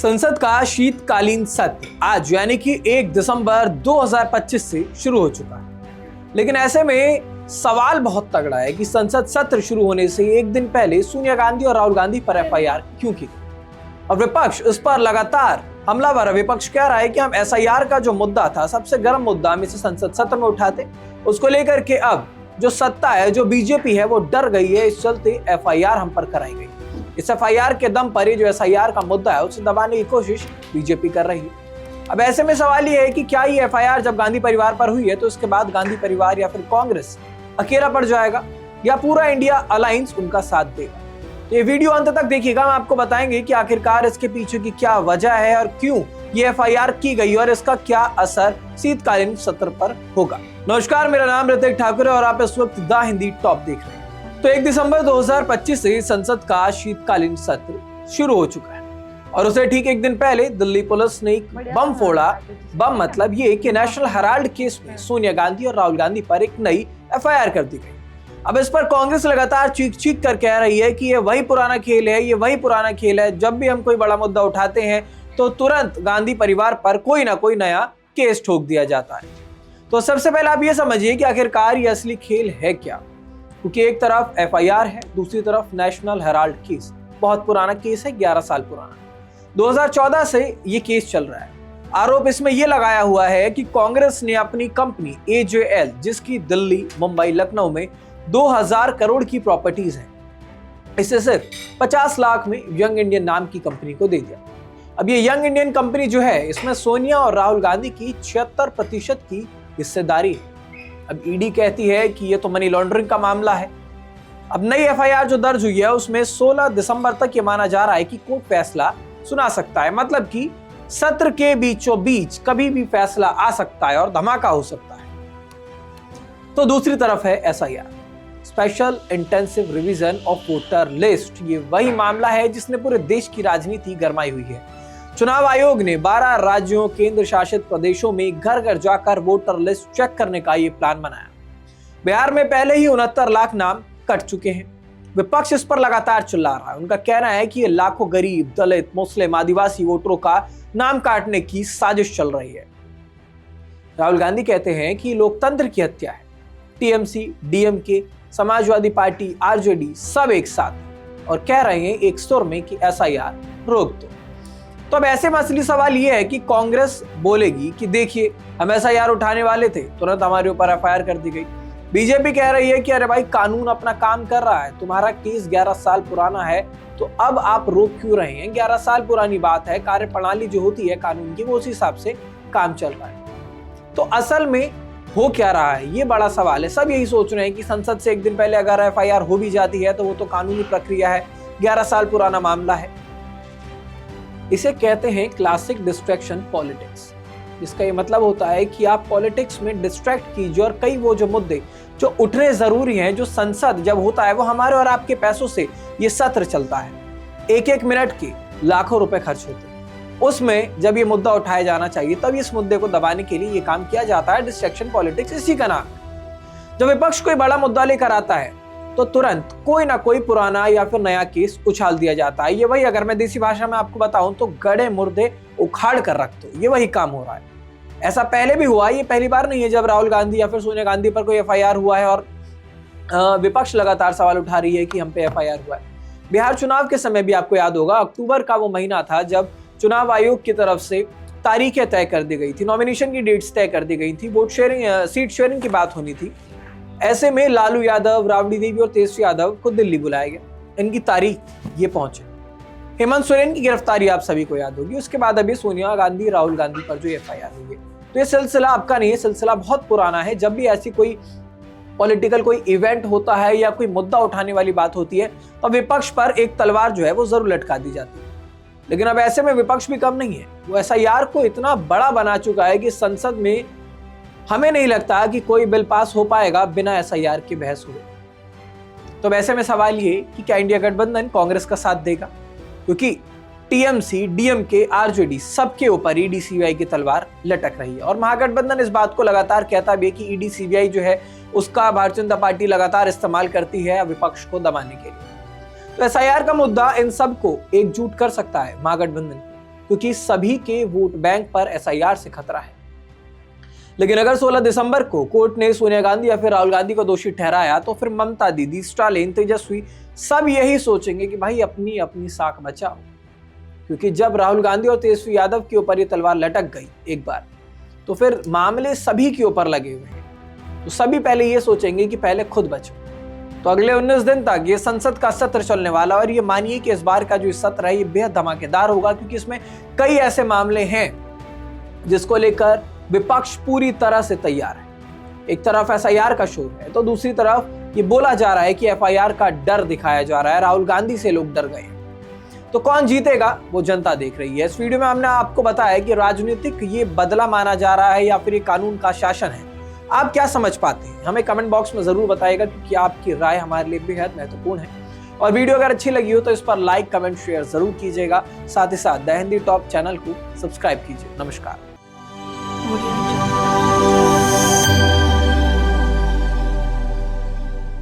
संसद का शीतकालीन सत्र आज यानी कि 1 दिसंबर 2025 से शुरू हो चुका है। लेकिन ऐसे में सवाल बहुत तगड़ा है कि संसद सत्र शुरू होने से एक दिन पहले सोनिया गांधी और राहुल गांधी पर एफआईआर क्यों की गई और विपक्ष इस पर लगातार हमलावर है। विपक्ष कह रहा है कि हम एसआईआर का जो मुद्दा था, सबसे गर्म मुद्दा, हम इसे संसद सत्र में उठाते, उसको लेकर के अब जो सत्ता है, जो बीजेपी है, वो डर गई है। इस चलते एफआईआर हम पर कराई गई। इस एफआईआर के दम पर ये जो एसआईआर का मुद्दा है उसे दबाने की कोशिश बीजेपी कर रही है। अब ऐसे में सवाल ये है कि क्या ये एफआईआर जब गांधी परिवार पर हुई है तो उसके बाद गांधी परिवार या फिर कांग्रेस अकेला पड़ जाएगा या पूरा इंडिया अलायंस उनका साथ देगा। तो ये वीडियो अंत तक देखिएगा, हम आपको बताएंगे कि आखिरकार इसके पीछे की क्या वजह है और क्यों ये एफआईआर की गई और इसका क्या असर शीतकालीन सत्र पर होगा। नमस्कार, मेरा नाम ऋतिक ठाकुर है और आप इस वक्त द हिंदी टॉप देख रहे हैं। तो 1 दिसंबर 2025 से संसद का शीतकालीन सत्र शुरू हो चुका है और उसे ठीक एक दिन पहले दिल्ली पुलिस ने एक बम फोड़ा। बम मतलब ये कि नेशनल हेराल्ड केस में सोनिया गांधी और राहुल गांधी पर एक नई एफआईआर कर दी गई। अब इस पर कांग्रेस लगातार चीख चीख कर कह रही है कि ये वही पुराना खेल है, ये वही पुराना खेल है। जब भी हम कोई बड़ा मुद्दा उठाते हैं तो तुरंत गांधी परिवार पर कोई ना कोई नया केस ठोक दिया जाता है। तो सबसे पहले आप ये समझिए कि आखिरकार ये असली खेल है क्या, क्योंकि एक तरफ एफआईआर है, दूसरी तरफ नेशनल हेराल्ड केस। बहुत पुराना केस है, 11 साल पुराना। 2014 से ये केस चल रहा है। आरोप इसमें यह लगाया हुआ है कि कांग्रेस ने अपनी कंपनी AJL, जिसकी दिल्ली, मुंबई, लखनऊ में 2000 करोड़ की प्रॉपर्टीज है, इसे सिर्फ 50 लाख में यंग इंडियन नाम की कंपनी को दे दिया। अब ये यंग इंडियन कंपनी जो है, इसमें सोनिया और राहुल गांधी की 76% की हिस्सेदारी है। अब ईडी कहती है कि ये तो मनी लॉन्ड्रिंग का मामला है। अब नई एफआईआर जो दर्ज हुई है उसमें 16 दिसंबर तक ये माना जा रहा है कि कोर्ट फैसला सुना सकता है, मतलब कि सत्र के बीचों बीच कभी भी फैसला आ सकता है और धमाका हो सकता है। तो दूसरी तरफ है SIR, special intensive revision of voter list. ये वही मामला है जिसने पूरे देश की राजनीति गरमाई हुई है। चुनाव आयोग ने 12 राज्यों, केंद्र शासित प्रदेशों में घर घर जाकर वोटर लिस्ट चेक करने का ये प्लान बनाया। बिहार में पहले ही 69 लाख नाम कट चुके हैं। विपक्ष इस पर लगातार चिल्ला रहा है। उनका कहना है कि ये लाखों गरीब, दलित, मुस्लिम, आदिवासी वोटरों का नाम काटने की साजिश चल रही है। राहुल गांधी कहते हैं कि लोकतंत्र की हत्या है। TMC, DMK, Samajwadi party, RJD सब एक साथ और कह रहे हैं एक सुर में कि एसआईआर रोक दो। तो अब ऐसे में असली सवाल यह है कि कांग्रेस बोलेगी कि देखिए, हम एसआईआर उठाने वाले थे, तुरंत हमारे ऊपर एफआईआर कर दी गई। बीजेपी कह रही है कि अरे भाई, कानून अपना काम कर रहा है, तुम्हारा केस 11 साल पुराना है, तो अब आप रोक क्यों रहे हैं? 11 साल पुरानी बात है, कार्यप्रणाली जो होती है कानून की, वो उस हिसाब से काम चल रहा है। तो असल में हो क्या रहा है, ये बड़ा सवाल है। सब यही सोच रहे हैं कि संसद से एक दिन पहले अगर एफआईआर हो भी जाती है तो वो तो कानूनी प्रक्रिया है, 11 साल पुराना मामला है। इसे कहते हैं क्लासिक डिस्ट्रैक्शन पॉलिटिक्स। इसका ये मतलब होता है कि आप पॉलिटिक्स में डिस्ट्रैक्ट कीजिए और कई वो जो मुद्दे जो उठने जरूरी हैं, जो संसद जब होता है वो हमारे और आपके पैसों से ये सत्र चलता है, एक मिनट के लाखों रुपए खर्च होते हैं, उसमें जब ये मुद्दा उठाया जाना चाहिए तब इस मुद्दे को दबाने के लिए ये काम किया जाता है। डिस्ट्रैक्शन पॉलिटिक्स इसी का नाम है। जब विपक्ष कोई बड़ा मुद्दा लेकर आता है तो तुरंत कोई ना कोई पुराना या फिर नया केस उछाल दिया जाता है। ये वही, अगर मैं देसी भाषा में आपको बताऊं तो गड़े मुर्दे उखाड़ कर रख दो, ये वही काम हो रहा है। ऐसा पहले भी हुआ, ये पहली बार नहीं है जब राहुल गांधी या फिर सोनिया गांधी पर कोई एफआईआर हुआ है और विपक्ष लगातार सवाल उठा रही है कि हम पे एफआईआर हुआ है। बिहार चुनाव के समय भी आपको याद होगा, अक्टूबर का वो महीना था जब चुनाव आयोग की तरफ से तारीखें तय कर दी गई थी, नॉमिनेशन की डेट्स तय कर दी गई थी, वोट शेयरिंग, सीट शेयरिंग की बात होनी थी। ऐसे में लालू यादव, राबड़ी देवी और तेजस्वी यादव को दिल्ली बुलाया गया। इनकी तारीख ये पहुंचे। हेमंत सोरेन की गिरफ्तारी आप सभी को याद होगी। उसके बाद अभी सोनिया गांधी, राहुल गांधी पर जो एफआईआर हुई है, तो ये सिलसिला आपका नहीं है, सिलसिला बहुत पुराना है। जब भी ऐसी कोई पॉलिटिकल कोई इवेंट होता है या कोई मुद्दा उठाने वाली बात होती है तो विपक्ष पर एक तलवार जो है वो जरूर लटका दी जाती है। लेकिन अब ऐसे में विपक्ष भी कम नहीं है। वो एसआईआर को इतना बड़ा बना चुका है कि संसद में हमें नहीं लगता कि कोई बिल पास हो पाएगा बिना एसआईआर की बहस हुए। तो वैसे में सवाल ये कि क्या इंडिया गठबंधन कांग्रेस का साथ देगा, क्योंकि टीएमसी, डीएमके, आरजेडी सबके ऊपर ईडी सीबीआई की तलवार लटक रही है और महागठबंधन इस बात को लगातार कहता भी है कि ईडी सीबीआई जो है उसका भारतीय जनता पार्टी लगातार इस्तेमाल करती है विपक्ष को दबाने के लिए। तो एसआईआर का मुद्दा इन सबको एकजुट कर सकता है महागठबंधन। क्योंकि सभी के वोट बैंक पर एसआईआर से खतरा है। लेकिन अगर 16 दिसंबर को कोर्ट ने सोनिया गांधी या फिर राहुल गांधी को दोषी ठहराया तो फिर ममता दीदी, स्टालिन, तेजस्वी सब यही सोचेंगे कि भाई अपनी अपनी साख बचाओ। क्योंकि जब राहुल गांधी और तेजस्वी यादव के ऊपर ये तलवार लटक गई एक बार, तो फिर मामले सभी के ऊपर लगे हुए हैं। तो सभी पहले ये सोचेंगे कि पहले खुद बचो। तो अगले 19 दिन तक ये संसद का सत्र चलने वाला, और ये मानिए कि इस बार का जो सत्र है ये बेहद धमाकेदार होगा, क्योंकि इसमें कई ऐसे मामले हैं जिसको लेकर विपक्ष पूरी तरह से तैयार है। एक तरफ एसआईआर का शोर है, तो दूसरी तरफ ये बोला जा रहा है कि एफआईआर का डर दिखाया जा रहा है, राहुल गांधी से लोग डर गए हैं। तो कौन जीतेगा वो जनता देख रही है। इस वीडियो में हमने आपको बताया कि राजनीतिक ये बदला माना जा रहा है या फिर ये कानून का शासन है। आप क्या समझ पाते हैं हमें कमेंट बॉक्स में जरूर बताइएगा, क्योंकि आपकी राय हमारे लिए बेहद महत्वपूर्ण है। और वीडियो अगर अच्छी लगी हो तो इस पर लाइक, कमेंट, शेयर जरूर कीजिएगा। साथ ही साथ द हिंदी टॉप चैनल को सब्सक्राइब कीजिए। नमस्कार।